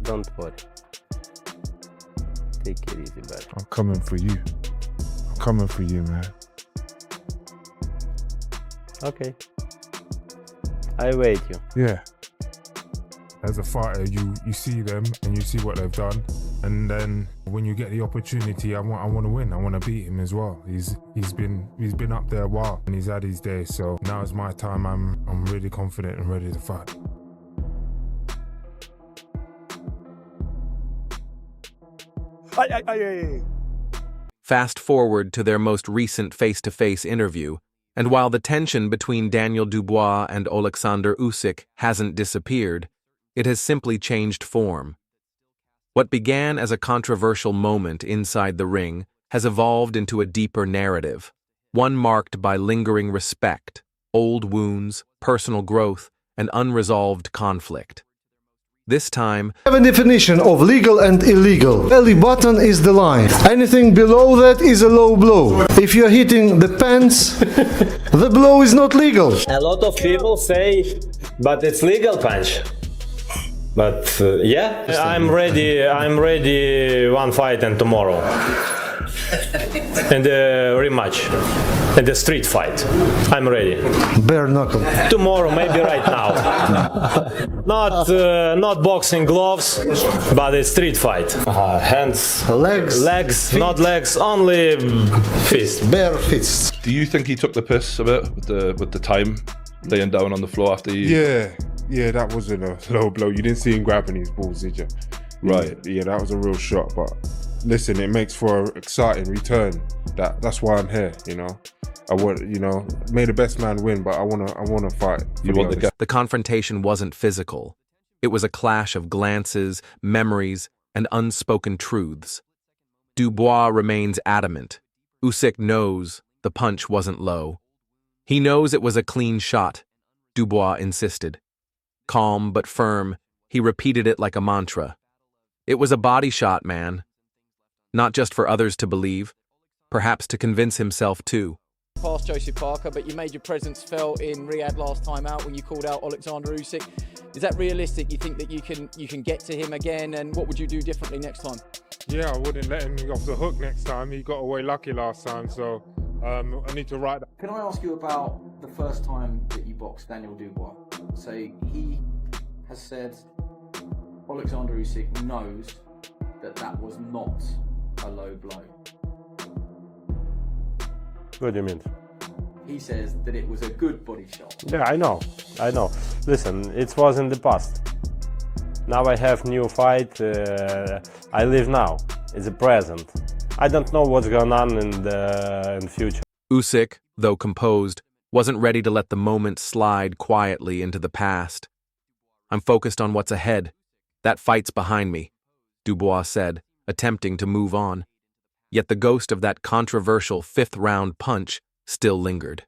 Don't worry. Take it easy, buddy. I'm coming for you. I'm coming for you, man. Okay. I wait you. Yeah. As a fighter, you see them and you see what they've done, and then when you get the opportunity, I want to win. I want to beat him as well. He's been up there a while and he's had his day. So now is my time. I'm really confident and ready to fight. Fast forward to their most recent face-to-face interview, and while the tension between Daniel Dubois and Oleksandr Usyk hasn't disappeared, it has simply changed form. What began as a controversial moment inside the ring has evolved into a deeper narrative, one marked by lingering respect, old wounds, personal growth, and unresolved conflict. This time, I have a definition of legal and illegal. Belly button is the line. Anything below that is a low blow. If you're hitting the pants, the blow is not legal. A lot of people say, but it's legal punch. But yeah, I'm ready one fight and tomorrow. And the rematch. And the street fight. I'm ready. Bare knuckle. Tomorrow, maybe right now. Not boxing gloves, but a street fight. Hands, legs, not legs, only fist. Bare fists. Do you think he took the piss a bit with the time laying down on the floor after he... Yeah, that wasn't a low blow. You didn't see him grabbing his balls, did you? Right. Yeah, that was a real shot. But listen, it makes for an exciting return. That's why I'm here. You know, I want, may the best man win, but I want to fight. The confrontation wasn't physical. It was a clash of glances, memories, and unspoken truths. Dubois remains adamant. Usyk knows the punch wasn't low. He knows it was a clean shot. Dubois insisted. Calm but firm, he repeated it like a mantra. It was a body shot, man. Not just for others to believe, perhaps to convince himself too. Past Joseph Parker, but you made your presence felt in Riyadh last time out when you called out Oleksandr Usyk. Is that realistic? You think that you can get to him again, and what would you do differently next time? Yeah, I wouldn't let him off the hook next time. He got away lucky last time, so I need to write that. Can I ask you about the first time that you boxed Daniel Dubois? So he has said Oleksandr Usyk knows that was not a low blow. What do you mean? He says that it was a good body shot. Yeah, I know. Listen, it was in the past. Now I have new fight. I live now. It's a present. I don't know what's going on in the future. Usyk, though composed, wasn't ready to let the moment slide quietly into the past. I'm focused on what's ahead. That fight's behind me, Dubois said, attempting to move on. Yet the ghost of that controversial fifth-round punch still lingered.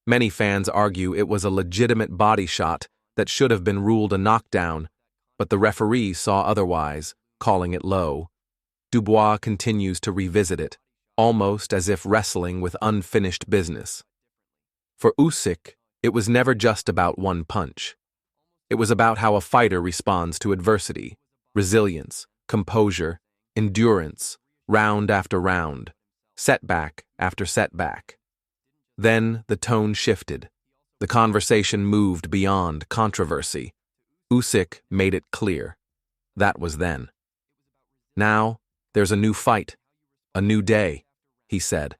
Many fans argue it was a legitimate body shot that should have been ruled a knockdown, but the referee saw otherwise, calling it low. Dubois continues to revisit it, almost as if wrestling with unfinished business. For Usyk, it was never just about one punch. It was about how a fighter responds to adversity, resilience, composure, endurance, round after round, setback after setback. Then the tone shifted. The conversation moved beyond controversy. Usyk made it clear. That was then. Now, there's a new fight, a new day, he said.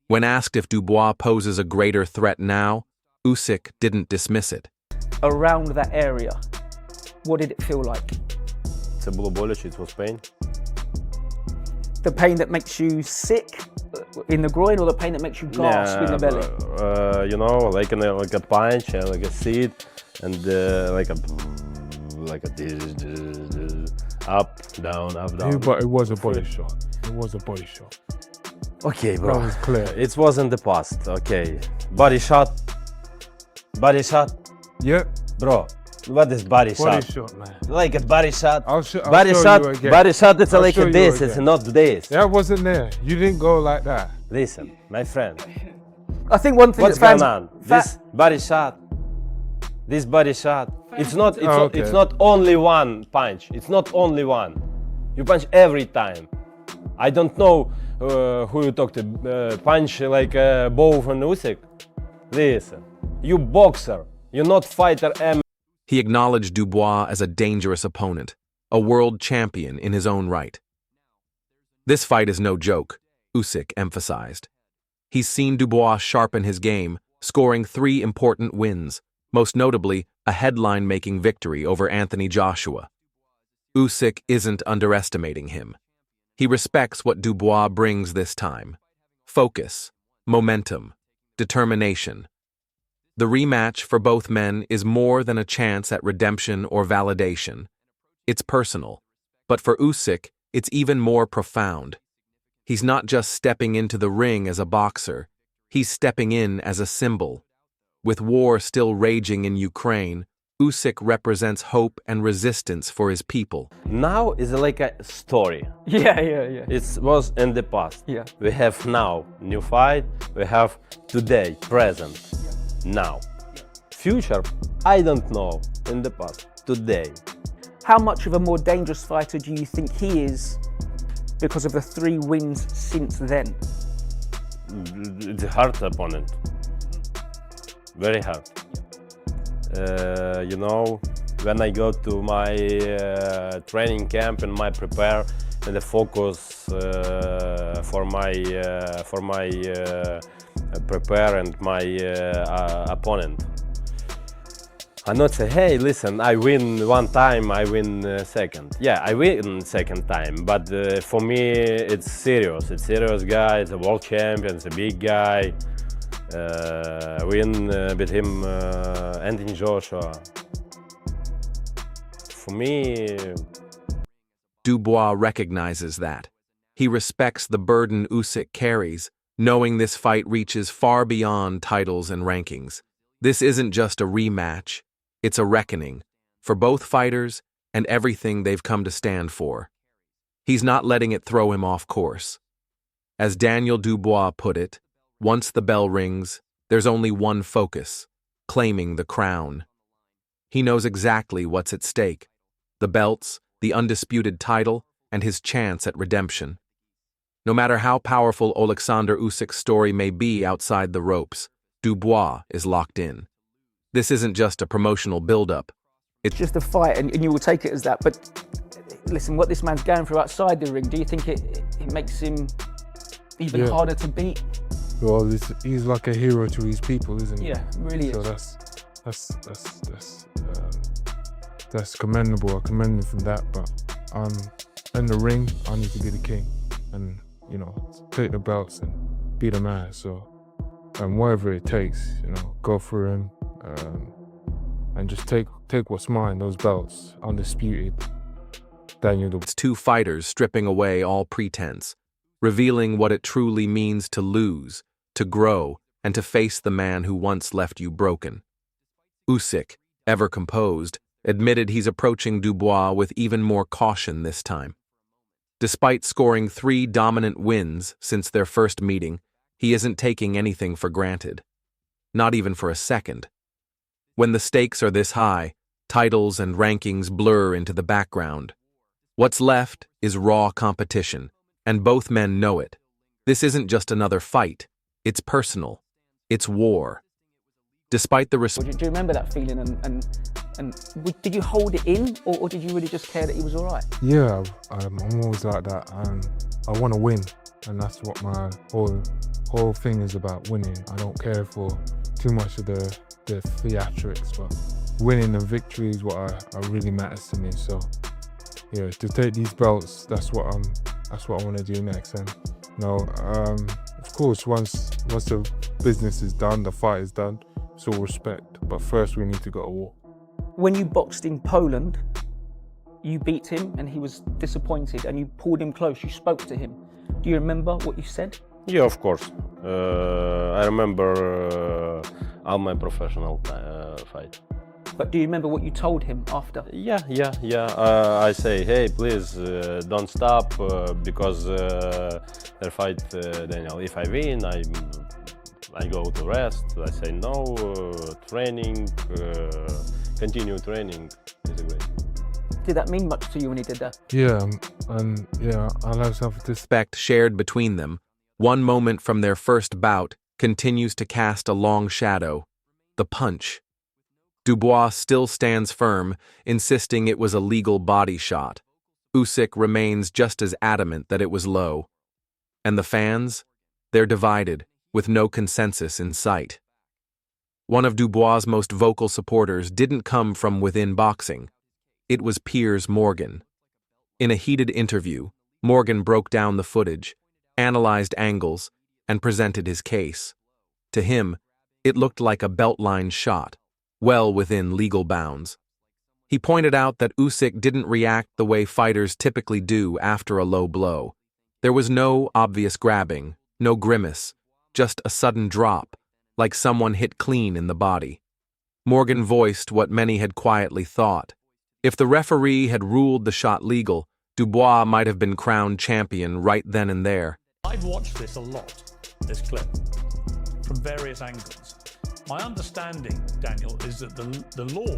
When asked if Dubois poses a greater threat now, Usyk didn't dismiss it. Around that area, what did it feel like? Це було боляче, it was pain. The pain that makes you sick in the groin, or the pain that makes you gasp in the belly? Like a punch, like a seat, and like a up, down, up, down. Yeah, but it was a body shot. It was a body shot. Okay, bro. That was clear. It was in the past. Okay, body shot. Body shot. Yep. Bro, what is body shot? Body shot, man. Like a body shot. I'll body show shot. you again. Body shot. It's like show you this. again. It's not this. That wasn't there. You didn't go like that. Listen, my friend. I think one thing What's that fans, going on? This body shot. This body shot. It's not. okay. It's not only one punch. It's not only one. You punch every time. I don't know who you talk to. Punch like both on Usyk. Listen, you boxer. You're not fighter. He acknowledged Dubois as a dangerous opponent, a world champion in his own right. This fight is no joke, Usyk emphasized. He's seen Dubois sharpen his game, scoring 3 important wins, most notably a headline-making victory over Anthony Joshua. Usyk isn't underestimating him. He respects what Dubois brings this time: focus, momentum, determination. The rematch for both men is more than a chance at redemption or validation. It's personal, but for Usyk, it's even more profound. He's not just stepping into the ring as a boxer, he's stepping in as a symbol. With war still raging in Ukraine, Usyk represents hope and resistance for his people. Now is like a story. Yeah. It was in the past. Yeah. We have now new fight. We have today, present, now. Future, I don't know. In the past, today. How much of a more dangerous fighter do you think he is because of the 3 wins since then? It's a hard opponent. Very hard. You know, when I go to my training camp and my prepare, and the focus for my prepare and my opponent. I not say, hey, listen, I win one time, I win second. Yeah, I win second time, but for me it's serious. It's serious guy. It's a world champion. It's a big guy. Win with him, Anthony Joshua. For me, Dubois recognizes that. He respects the burden Usyk carries, knowing this fight reaches far beyond titles and rankings. This isn't just a rematch, it's a reckoning for both fighters and everything they've come to stand for. He's not letting it throw him off course. As Daniel Dubois put it, once the bell rings, there's only one focus: claiming the crown. He knows exactly what's at stake: the belts, the undisputed title, and his chance at redemption. No matter how powerful Oleksandr Usyk's story may be outside the ropes, Dubois is locked in. This isn't just a promotional build-up. It's just a fight, and you will take it as that. But listen, what this man's going through outside the ring, do you think it makes him even harder to beat? Well, he's like a hero to his people, isn't he? Yeah, really so is. That's commendable. I commend him for that. But in the ring, I need to be the king, and take the belts and beat him out. So, whatever it takes, go for him, and just take what's mine. Those belts, undisputed. Daniel Dubois. It's 2 fighters stripping away all pretense, revealing what it truly means to lose, to grow, and to face the man who once left you broken. Usyk, ever composed, admitted he's approaching Dubois with even more caution this time. Despite scoring 3 dominant wins since their first meeting, he isn't taking anything for granted. Not even for a second. When the stakes are this high, titles and rankings blur into the background. What's left is raw competition, and both men know it. This isn't just another fight. It's personal. It's war. Despite the Do you remember that feeling? And did you hold it in, or did you really just care that he was all right? Yeah, I'm always like that. I want to win, and that's what my whole thing is about: winning. I don't care for too much of the theatrics, but winning and victory is what really matters to me. So, yeah, to take these belts, that's what I want to do next. And of course, once the business is done, the fight is done, it's all respect. But first, we need to go to war. When you boxed in Poland, you beat him and he was disappointed, and you pulled him close, you spoke to him. Do you remember what you said? yeah, of course. I remember all my professional fight. But do you remember what you told him after? Yeah. I say, hey, please don't stop because their fight, Daniel. If I win, I go to rest. I say no, training, continue training is great. Did that mean much to you when he did that? Yeah, and yeah, I'll have this. Respect shared between them, one moment from their first bout continues to cast a long shadow. The punch. Dubois still stands firm, insisting it was a legal body shot. Usyk remains just as adamant that it was low. And the fans? They're divided, with no consensus in sight. One of Dubois' most vocal supporters didn't come from within boxing. It was Piers Morgan. In a heated interview, Morgan broke down the footage, analyzed angles, and presented his case. To him, it looked like a belt-line shot, well within legal bounds. He pointed out that Usyk didn't react the way fighters typically do after a low blow. There was no obvious grabbing, no grimace, just a sudden drop, like someone hit clean in the body. Morgan voiced what many had quietly thought. If the referee had ruled the shot legal, Dubois might have been crowned champion right then and there. I've watched this a lot, this clip, from various angles. My understanding, Daniel, is that the law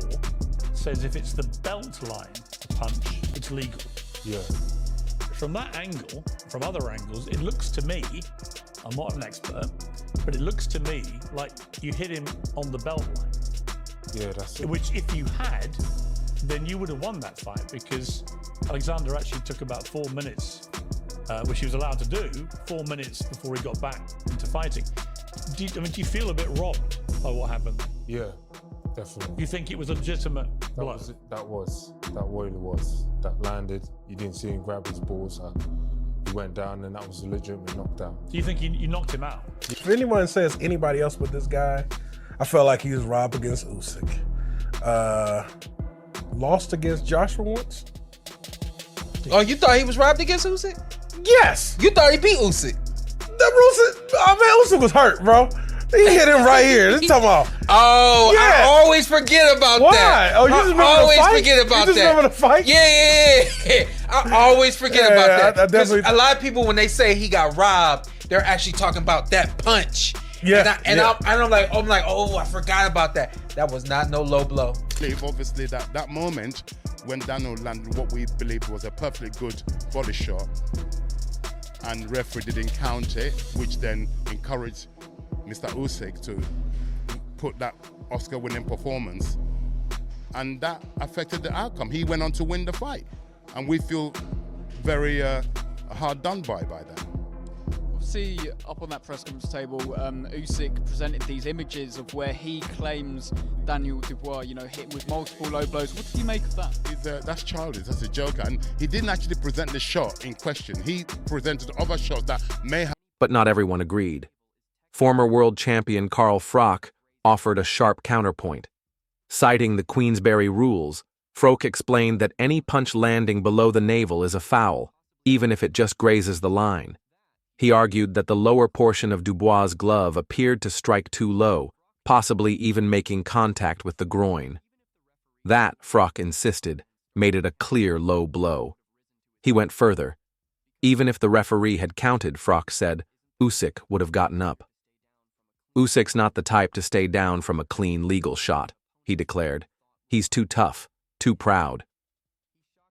says if it's the belt line punch, it's legal. Yeah. From that angle, from other angles, it looks to me, I'm not an expert, but it looks to me like you hit him on the belt line. Yeah, that's it. Which, if you had, then you would have won that fight, because Oleksandr actually took about 4 minutes, which he was allowed to do, 4 minutes before he got back into fighting. Do you feel a bit robbed by what happened? Yeah, definitely. You think it was a legitimate blow? That really was. That landed. You didn't see him grab his balls. He went down, and that was a legitimate knockdown. Do you think you knocked him out? If anyone says anybody else but this guy, I felt like he was robbed against Usyk. Lost against Joshua once. Oh, you thought he was robbed against Usyk? Yes. You thought he beat Usyk? Usyk was hurt, bro. He hit him right here. This talking about. Oh, yeah. I always forget about Why? that. Oh, you just remember always the fight? forget about you just that. remember the fight? Yeah. I always forget about that. I definitely. A lot of people, when they say he got robbed, they're actually talking about that punch. Yeah. I'm like, oh, I forgot about that. That was not no low blow. Obviously, that moment when Daniel landed what we believed was a perfectly good body shot, and referee didn't count it, which then encouraged Mr. Usyk to put that Oscar-winning performance, and that affected the outcome. He went on to win the fight, and we feel very hard done by that. See, up on that press conference table, Usyk presented these images of where he claims Daniel Dubois, hit him with multiple low blows. What do you make of that? That's childish. That's a joke, and he didn't actually present the shot in question. He presented other shots that may have. But not everyone agreed. Former world champion Carl Froch offered a sharp counterpoint. Citing the Queensberry rules, Froch explained that any punch landing below the navel is a foul, even if it just grazes the line. He argued that the lower portion of Dubois' glove appeared to strike too low, possibly even making contact with the groin. That, Froch insisted, made it a clear low blow. He went further. Even if the referee had counted, Froch said, Usyk would have gotten up. Usyk's not the type to stay down from a clean legal shot, he declared. He's too tough, too proud.